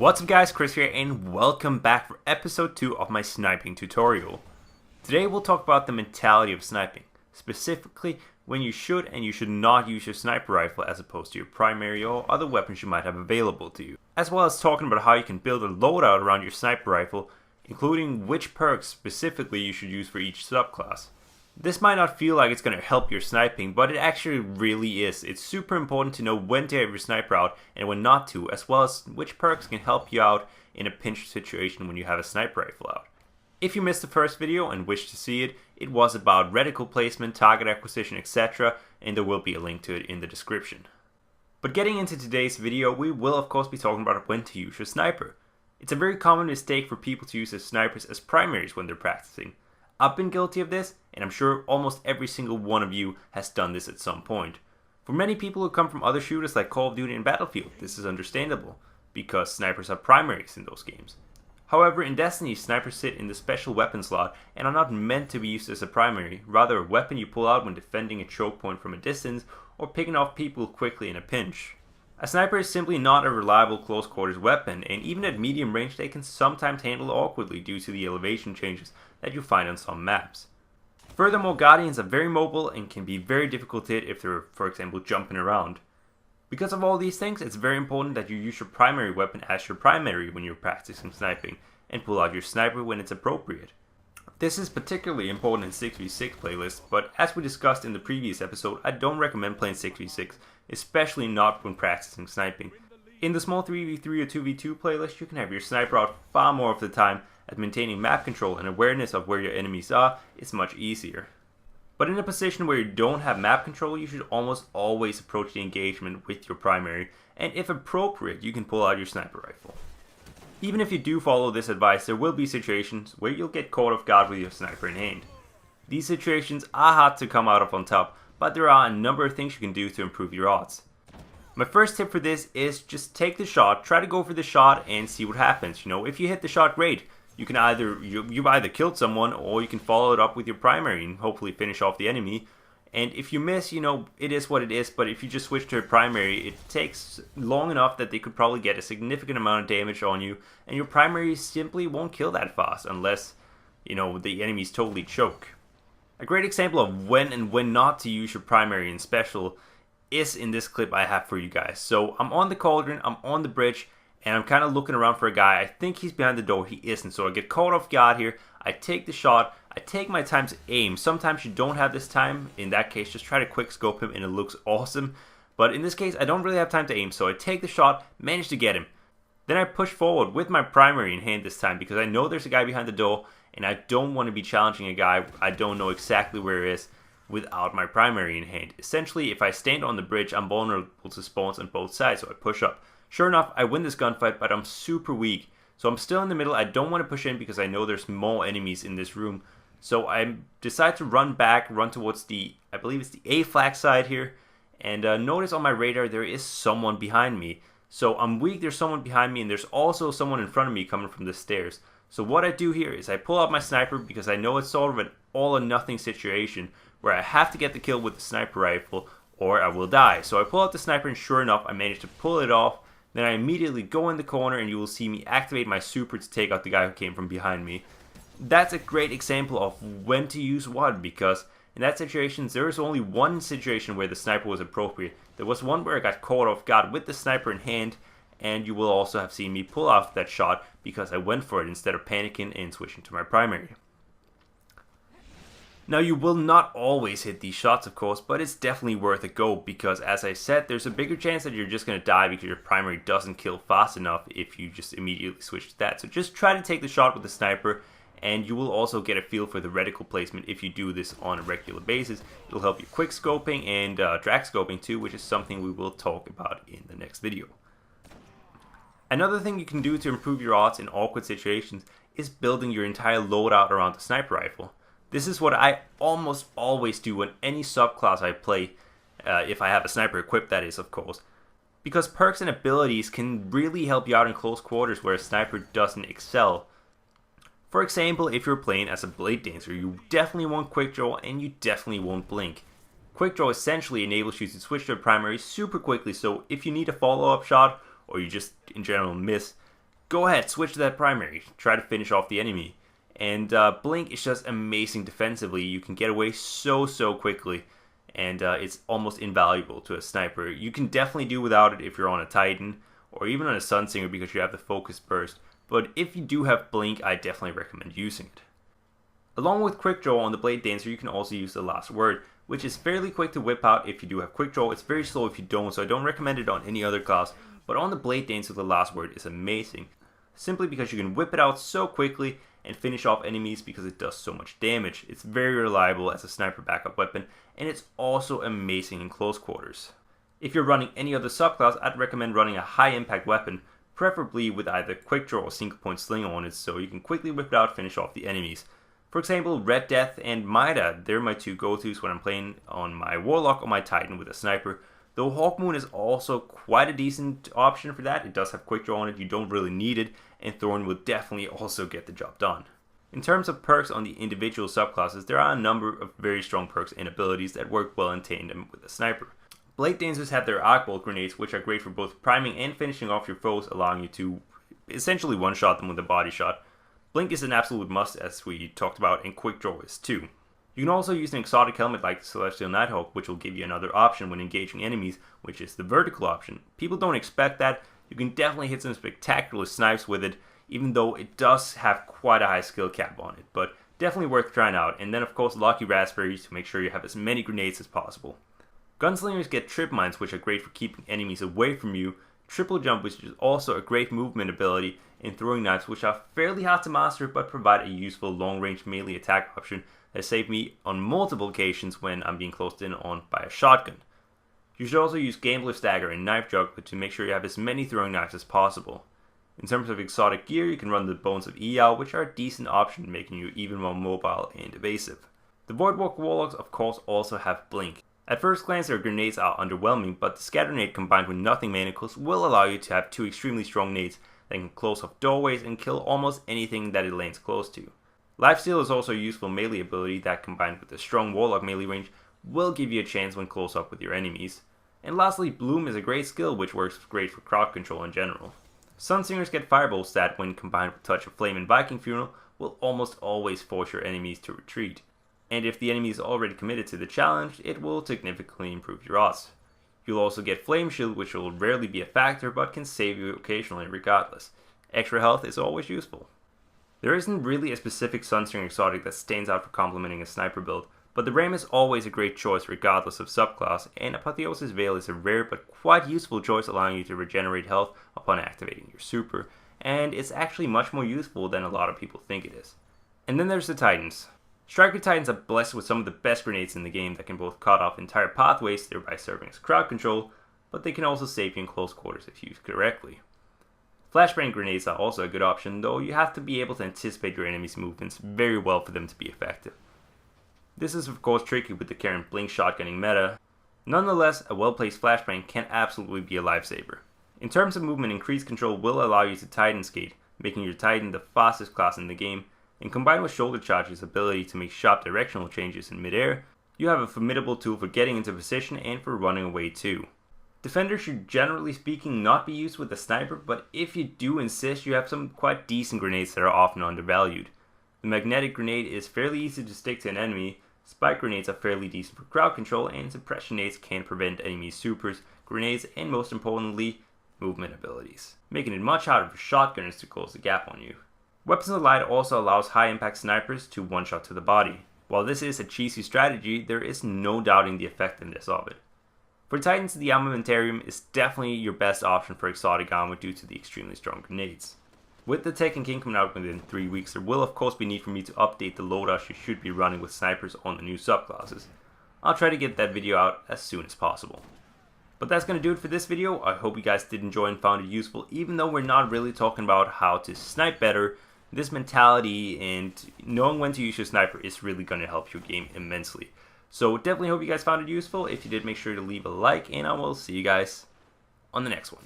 What's up guys, Chris here and welcome back for episode 2 of my sniping tutorial. Today we'll talk about the mentality of sniping, specifically when you should and you should not use your sniper rifle as opposed to your primary or other weapons you might have available to you. As well as talking about how you can build a loadout around your sniper rifle, including which perks specifically you should use for each subclass. This might not feel like it's going to help your sniping, but it actually really is. It's super important to know when to have your sniper out and when not to, as well as which perks can help you out in a pinch situation when you have a sniper rifle out. If you missed the first video and wish to see it, it was about reticle placement, target acquisition, etc., and there will be a link to it in the description. But getting into today's video, we will of course be talking about when to use your sniper. It's a very common mistake for people to use their snipers as primaries when they're practicing. I've been guilty of this, and I'm sure almost every single one of you has done this at some point. For many people who come from other shooters like Call of Duty and Battlefield, this is understandable, because snipers are primaries in those games. However, in Destiny, snipers sit in the special weapon slot and are not meant to be used as a primary, rather a weapon you pull out when defending a choke point from a distance or picking off people quickly in a pinch. A sniper is simply not a reliable close quarters weapon, and even at medium range they can sometimes handle awkwardly due to the elevation changes that you find on some maps. Furthermore, Guardians are very mobile and can be very difficult to hit if they're, for example, jumping around. Because of all these things, it's very important that you use your primary weapon as your primary when you're practicing sniping, and pull out your sniper when it's appropriate. This is particularly important in 6v6 playlists, but as we discussed in the previous episode, I don't recommend playing 6v6, especially not when practicing sniping. In the small 3v3 or 2v2 playlist, you can have your sniper out far more of the time, as maintaining map control and awareness of where your enemies are is much easier. But in a position where you don't have map control, you should almost always approach the engagement with your primary, and if appropriate, you can pull out your sniper rifle. Even if you do follow this advice, there will be situations where you'll get caught off guard with your sniper in hand. These situations are hard to come out of on top, but there are a number of things you can do to improve your odds. My first tip for this is just take the shot, try to go for the shot and see what happens. If you hit the shot, great. You can you've either killed someone or you can follow it up with your primary and hopefully finish off the enemy. And if you miss, it is what it is, but if you just switch to a primary, it takes long enough that they could probably get a significant amount of damage on you, and your primary simply won't kill that fast unless, the enemies totally choke. A great example of when and when not to use your primary in special is in this clip I have for you guys. So I'm on the cauldron, I'm on the bridge, and I'm kind of looking around for a guy. I think he's behind the door, he isn't, so I get caught off guard here. I take the shot, I take my time to aim. Sometimes you don't have this time. In that case, just try to quick scope him and it looks awesome. But in this case, I don't really have time to aim, so I take the shot, manage to get him. Then I push forward with my primary in hand this time because I know there's a guy behind the door and I don't want to be challenging a guy I don't know exactly where he is without my primary in hand. Essentially, if I stand on the bridge, I'm vulnerable to spawns on both sides, so I push up. Sure enough, I win this gunfight, but I'm super weak. So I'm still in the middle. I don't want to push in because I know there's more enemies in this room. So I decide to run back, run towards I believe it's the A flag side here. And notice on my radar there is someone behind me. So I'm weak, there's someone behind me, and there's also someone in front of me coming from the stairs. So what I do here is I pull out my sniper because I know it's sort of an all or nothing situation where I have to get the kill with the sniper rifle or I will die. So I pull out the sniper and sure enough I manage to pull it off. Then I immediately go in the corner and you will see me activate my super to take out the guy who came from behind me. That's a great example of when to use what, because in that situation there is only one situation where the sniper was appropriate. There was one where I got caught off guard with the sniper in hand, and you will also have seen me pull off that shot because I went for it instead of panicking and switching to my primary. Now you will not always hit these shots of course, but it's definitely worth a go because as I said, there's a bigger chance that you're just going to die because your primary doesn't kill fast enough if you just immediately switch to that. So just try to take the shot with the sniper and you will also get a feel for the reticle placement if you do this on a regular basis. It'll help you quick scoping and drag scoping too, which is something we will talk about in the next video. Another thing you can do to improve your odds in awkward situations is building your entire loadout around the sniper rifle. This is what I almost always do in any subclass I play, if I have a sniper equipped that is of course. Because perks and abilities can really help you out in close quarters where a sniper doesn't excel. For example, if you're playing as a blade dancer, you definitely want quick draw and you definitely won't blink. Quick draw essentially enables you to switch to a primary super quickly, so if you need a follow-up shot or you just in general miss, go ahead, switch to that primary, try to finish off the enemy. And Blink is just amazing defensively. You can get away so quickly, and it's almost invaluable to a sniper. You can definitely do without it if you're on a Titan, or even on a Sunsinger because you have the focus burst. But if you do have Blink, I definitely recommend using it. Along with Quick Draw on the Blade Dancer, you can also use the Last Word, which is fairly quick to whip out if you do have Quick Draw. It's very slow if you don't, so I don't recommend it on any other class. But on the Blade Dancer, the Last Word is amazing, simply because you can whip it out so quickly and finish off enemies because it does so much damage. It's very reliable as a sniper backup weapon, and it's also amazing in close quarters. If you're running any other subclass, I'd recommend running a high impact weapon, preferably with either Quick Draw or single point sling on it, so you can quickly whip it out and finish off the enemies. For example, Red Death and Mida, they're my two go-tos when I'm playing on my Warlock or my Titan with a sniper. Though Hawkmoon is also quite a decent option for that. It does have Quick Draw on it, you don't really need it, and Thorn will definitely also get the job done. In terms of perks on the individual subclasses, there are a number of very strong perks and abilities that work well in tandem with a sniper. Blade Dancers have their Arc Bolt grenades, which are great for both priming and finishing off your foes, allowing you to essentially one-shot them with a body shot. Blink is an absolute must, as we talked about, and Quick Draw is too. You can also use an exotic helmet like the Celestial Nighthawk, which will give you another option when engaging enemies, which is the vertical option. People don't expect that. You can definitely hit some spectacular snipes with it, even though it does have quite a high skill cap on it, but definitely worth trying out. And then of course Lucky Raspberries to make sure you have as many grenades as possible. Gunslingers get trip mines, which are great for keeping enemies away from you, triple jump, which is also a great movement ability, and throwing knives, which are fairly hard to master but provide a useful long range melee attack option that saved me on multiple occasions when I'm being closed in on by a shotgun. You should also use Gambler's Dagger and Knife Juggler to make sure you have as many throwing knives as possible. In terms of exotic gear, you can run the Bones of Eyal, which are a decent option, making you even more mobile and evasive. The Voidwalker Warlocks of course also have Blink. At first glance their grenades are underwhelming, but the Scatter Nade combined with Nothing Manacles will allow you to have two extremely strong nades that can close off doorways and kill almost anything that it lands close to. Lifesteal is also a useful melee ability that, combined with a strong Warlock melee range, will give you a chance when close up with your enemies. And lastly, Bloom is a great skill which works great for crowd control in general. Sunsingers get Firebolt that, when combined with Touch of Flame and Viking Funeral, will almost always force your enemies to retreat. And if the enemy is already committed to the challenge, it will significantly improve your odds. You'll also get Flame Shield, which will rarely be a factor but can save you occasionally regardless. Extra health is always useful. There isn't really a specific Sunsinger exotic that stands out for complementing a sniper build, but the Ram is always a great choice regardless of subclass, and Apotheosis Veil is a rare but quite useful choice, allowing you to regenerate health upon activating your super, and it's actually much more useful than a lot of people think it is. And then there's the Titans. Striker Titans are blessed with some of the best grenades in the game that can both cut off entire pathways, thereby serving as crowd control, but they can also save you in close quarters if used correctly. Flashbang grenades are also a good option, though you have to be able to anticipate your enemy's movements very well for them to be effective. This is of course tricky with the current blink shotgunning meta. Nonetheless, a well-placed flashbang can absolutely be a lifesaver. In terms of movement, increased control will allow you to Titan skate, making your Titan the fastest class in the game, and combined with Shoulder Charge's ability to make sharp directional changes in midair, you have a formidable tool for getting into position and for running away too. Defender should generally speaking not be used with a sniper, but if you do insist, you have some quite decent grenades that are often undervalued. The magnetic grenade is fairly easy to stick to an enemy, spike grenades are fairly decent for crowd control, and suppression nades can prevent enemy supers, grenades, and most importantly, movement abilities, making it much harder for shotgunners to close the gap on you. Weapons of Light also allows high impact snipers to one-shot to the body. While this is a cheesy strategy, there is no doubting the effectiveness of it. For Titans, the Armamentarium is definitely your best option for exotic armor due to the extremely strong grenades. With the Tekken King coming out within 3 weeks, there will of course be need for me to update the loadouts you should be running with snipers on the new subclasses. I'll try to get that video out as soon as possible. But that's going to do it for this video. I hope you guys did enjoy and found it useful, even though we're not really talking about how to snipe better. This mentality and knowing when to use your sniper is really going to help your game immensely. So definitely hope you guys found it useful. If you did, make sure to leave a like, and I will see you guys on the next one.